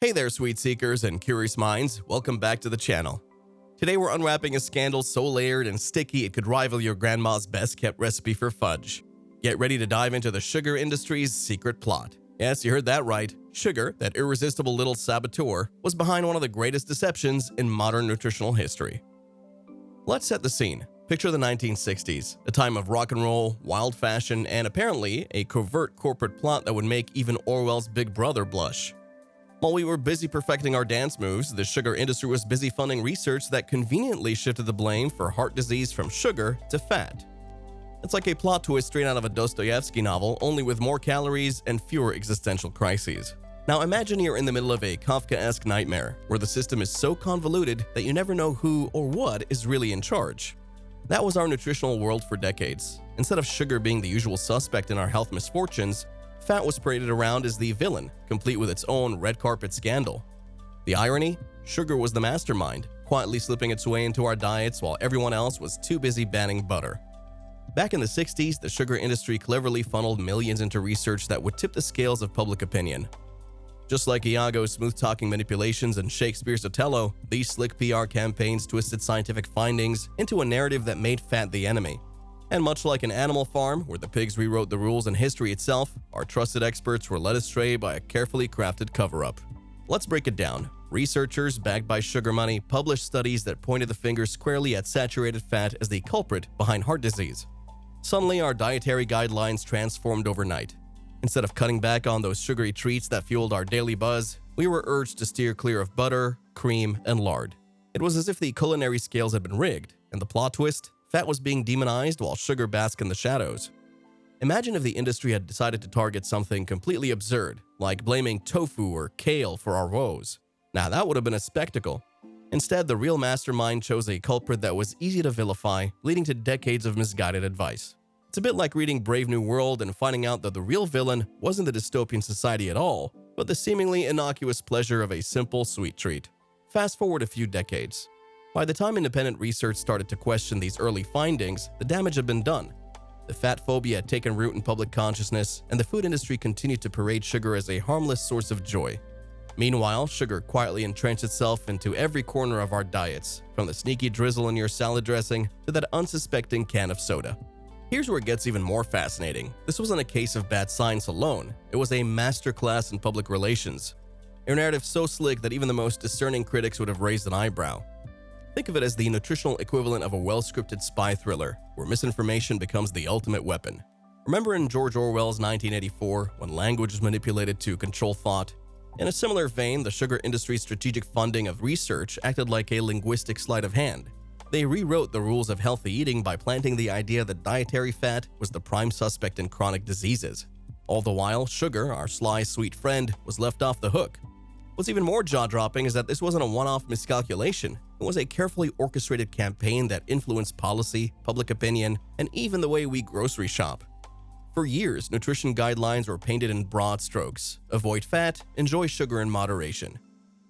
Hey there, sweet seekers and curious minds. Welcome back to the channel. Today we're unwrapping a scandal so layered and sticky it could rival your grandma's best-kept recipe for fudge. Get ready to dive into the sugar industry's secret plot. Yes, you heard that right. Sugar, that irresistible little saboteur, was behind one of the greatest deceptions in modern nutritional history. Let's set the scene. Picture the 1960s, a time of rock and roll, wild fashion, and apparently a covert corporate plot that would make even Orwell's Big Brother blush. While we were busy perfecting our dance moves, the sugar industry was busy funding research that conveniently shifted the blame for heart disease from sugar to fat. It's like a plot twist straight out of a Dostoevsky novel, only with more calories and fewer existential crises. Now imagine you're in the middle of a Kafkaesque nightmare, where the system is so convoluted that you never know who or what is really in charge. That was our nutritional world for decades. Instead of sugar being the usual suspect in our health misfortunes, fat was paraded around as the villain, complete with its own red carpet scandal. The irony? Sugar was the mastermind, quietly slipping its way into our diets while everyone else was too busy banning butter. Back in the 60s, the sugar industry cleverly funneled millions into research that would tip the scales of public opinion. Just like Iago's smooth-talking manipulations and Shakespeare's Othello, these slick PR campaigns twisted scientific findings into a narrative that made fat the enemy. And much like an animal farm, where the pigs rewrote the rules and history itself, our trusted experts were led astray by a carefully crafted cover-up. Let's break it down. Researchers, backed by sugar money, published studies that pointed the finger squarely at saturated fat as the culprit behind heart disease. Suddenly, our dietary guidelines transformed overnight. Instead of cutting back on those sugary treats that fueled our daily buzz, we were urged to steer clear of butter, cream, and lard. It was as if the culinary scales had been rigged, and the plot twist? Fat was being demonized while sugar basked in the shadows. Imagine if the industry had decided to target something completely absurd, like blaming tofu or kale for our woes. Now that would have been a spectacle. Instead, the real mastermind chose a culprit that was easy to vilify, leading to decades of misguided advice. It's a bit like reading Brave New World and finding out that the real villain wasn't the dystopian society at all, but the seemingly innocuous pleasure of a simple sweet treat. Fast forward a few decades. By the time independent research started to question these early findings, the damage had been done. The fat phobia had taken root in public consciousness, and the food industry continued to parade sugar as a harmless source of joy. Meanwhile, sugar quietly entrenched itself into every corner of our diets, from the sneaky drizzle in your salad dressing to that unsuspecting can of soda. Here's where it gets even more fascinating. This wasn't a case of bad science alone. It was a masterclass in public relations. A narrative so slick that even the most discerning critics would have raised an eyebrow. Think of it as the nutritional equivalent of a well-scripted spy thriller, where misinformation becomes the ultimate weapon. Remember in George Orwell's 1984, when language was manipulated to control thought? In a similar vein, the sugar industry's strategic funding of research acted like a linguistic sleight of hand. They rewrote the rules of healthy eating by planting the idea that dietary fat was the prime suspect in chronic diseases. All the while, sugar, our sly, sweet friend, was left off the hook. What's even more jaw-dropping is that this wasn't a one-off miscalculation. It was a carefully orchestrated campaign that influenced policy, public opinion, and even the way we grocery shop. For years, nutrition guidelines were painted in broad strokes. Avoid fat, enjoy sugar in moderation.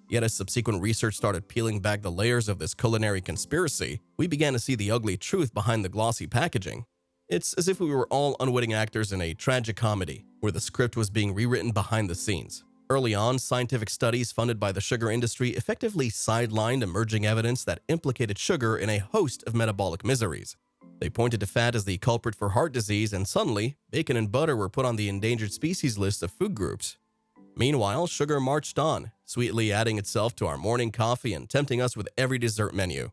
Yet as subsequent research started peeling back the layers of this culinary conspiracy, we began to see the ugly truth behind the glossy packaging. It's as if we were all unwitting actors in a tragic comedy, where the script was being rewritten behind the scenes. Early on, scientific studies funded by the sugar industry effectively sidelined emerging evidence that implicated sugar in a host of metabolic miseries. They pointed to fat as the culprit for heart disease, and suddenly, bacon and butter were put on the endangered species list of food groups. Meanwhile, sugar marched on, sweetly adding itself to our morning coffee and tempting us with every dessert menu.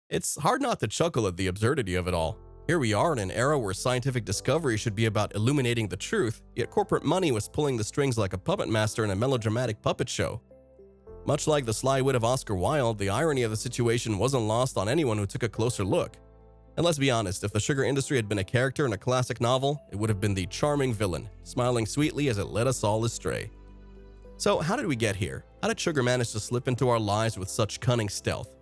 It's hard not to chuckle at the absurdity of it all. Here we are in an era where scientific discovery should be about illuminating the truth, yet corporate money was pulling the strings like a puppet master in a melodramatic puppet show. Much like the sly wit of Oscar Wilde, the irony of the situation wasn't lost on anyone who took a closer look. And let's be honest, if the sugar industry had been a character in a classic novel, it would have been the charming villain, smiling sweetly as it led us all astray. So how did we get here? How did sugar manage to slip into our lives with such cunning stealth?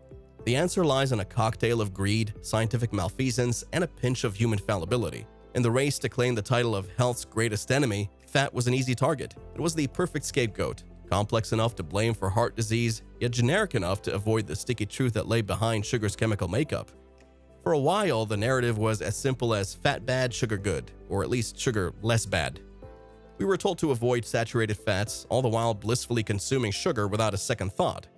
The answer lies in a cocktail of greed, scientific malfeasance, and a pinch of human fallibility. In the race to claim the title of health's greatest enemy, fat was an easy target. It was the perfect scapegoat, complex enough to blame for heart disease, yet generic enough to avoid the sticky truth that lay behind sugar's chemical makeup. For a while, the narrative was as simple as fat bad, sugar good, or at least sugar less bad. We were told to avoid saturated fats, all the while blissfully consuming sugar without a second thought.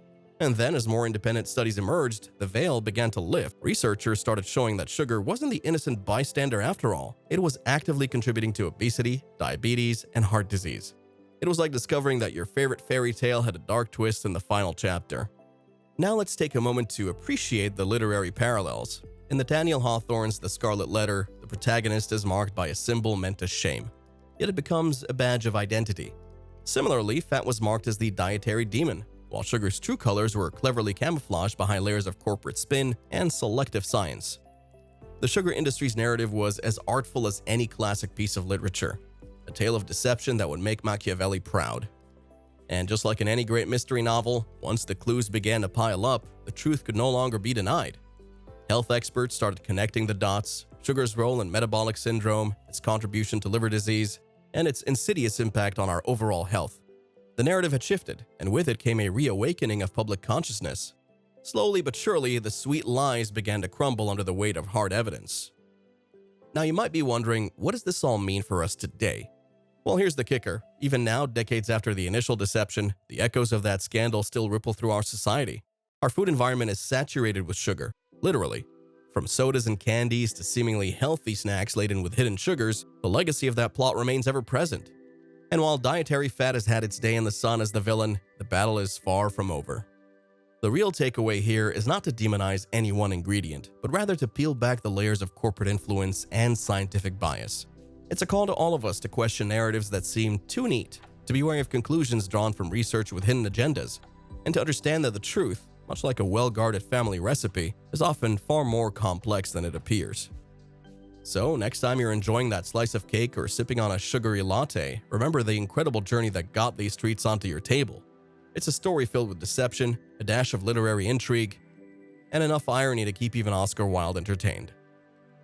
And then, as more independent studies emerged, the veil began to lift. Researchers started showing that sugar wasn't the innocent bystander after all. It was actively contributing to obesity, diabetes, and heart disease. It was like discovering that your favorite fairy tale had a dark twist in the final chapter. Now let's take a moment to appreciate the literary parallels. In Nathaniel Hawthorne's The Scarlet Letter, the protagonist is marked by a symbol meant to shame. Yet it becomes a badge of identity. Similarly, fat was marked as the dietary demon, while sugar's true colors were cleverly camouflaged behind layers of corporate spin and selective science. The sugar industry's narrative was as artful as any classic piece of literature, a tale of deception that would make Machiavelli proud. And just like in any great mystery novel, once the clues began to pile up, the truth could no longer be denied. Health experts started connecting the dots: sugar's role in metabolic syndrome, its contribution to liver disease, and its insidious impact on our overall health. The narrative had shifted, and with it came a reawakening of public consciousness. Slowly but surely, the sweet lies began to crumble under the weight of hard evidence. Now you might be wondering, what does this all mean for us today? Well, here's the kicker. Even now, decades after the initial deception, the echoes of that scandal still ripple through our society. Our food environment is saturated with sugar, literally. From sodas and candies to seemingly healthy snacks laden with hidden sugars, the legacy of that plot remains ever present. And while dietary fat has had its day in the sun as the villain, the battle is far from over. The real takeaway here is not to demonize any one ingredient, but rather to peel back the layers of corporate influence and scientific bias. It's a call to all of us to question narratives that seem too neat, to be wary of conclusions drawn from research with hidden agendas, and to understand that the truth, much like a well-guarded family recipe, is often far more complex than it appears. So, next time you're enjoying that slice of cake or sipping on a sugary latte, remember the incredible journey that got these treats onto your table. It's a story filled with deception, a dash of literary intrigue, and enough irony to keep even Oscar Wilde entertained.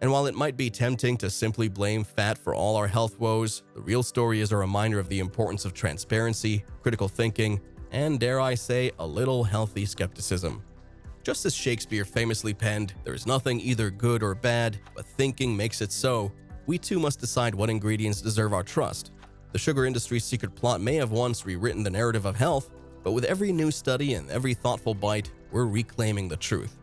And while it might be tempting to simply blame fat for all our health woes, the real story is a reminder of the importance of transparency, critical thinking, and, dare I say, a little healthy skepticism. Just as Shakespeare famously penned, "There is nothing either good or bad, but thinking makes it so," we too must decide what ingredients deserve our trust. The sugar industry's secret plot may have once rewritten the narrative of health, but with every new study and every thoughtful bite, we're reclaiming the truth.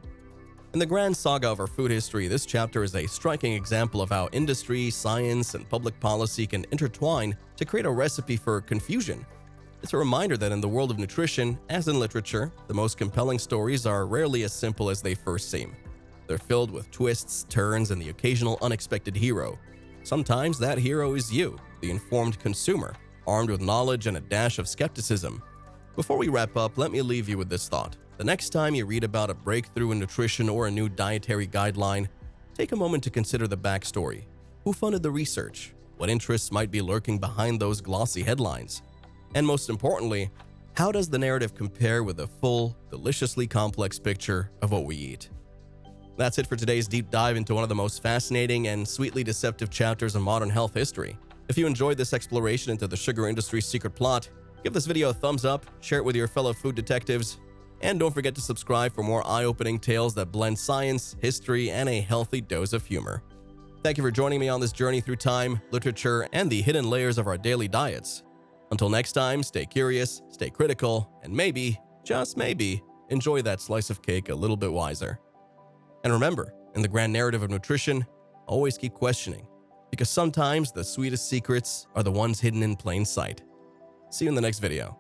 In the grand saga of our food history, this chapter is a striking example of how industry, science, and public policy can intertwine to create a recipe for confusion. It's a reminder that in the world of nutrition, as in literature, the most compelling stories are rarely as simple as they first seem. They're filled with twists, turns, and the occasional unexpected hero. Sometimes that hero is you, the informed consumer, armed with knowledge and a dash of skepticism. Before we wrap up, let me leave you with this thought. The next time you read about a breakthrough in nutrition or a new dietary guideline, take a moment to consider the backstory. Who funded the research? What interests might be lurking behind those glossy headlines? And most importantly, how does the narrative compare with the full, deliciously complex picture of what we eat? That's it for today's deep dive into one of the most fascinating and sweetly deceptive chapters in modern health history. If you enjoyed this exploration into the sugar industry's secret plot, give this video a thumbs up, share it with your fellow food detectives, and don't forget to subscribe for more eye-opening tales that blend science, history, and a healthy dose of humor. Thank you for joining me on this journey through time, literature, and the hidden layers of our daily diets. Until next time, stay curious, stay critical, and maybe, just maybe, enjoy that slice of cake a little bit wiser. And remember, in the grand narrative of nutrition, always keep questioning, because sometimes the sweetest secrets are the ones hidden in plain sight. See you in the next video.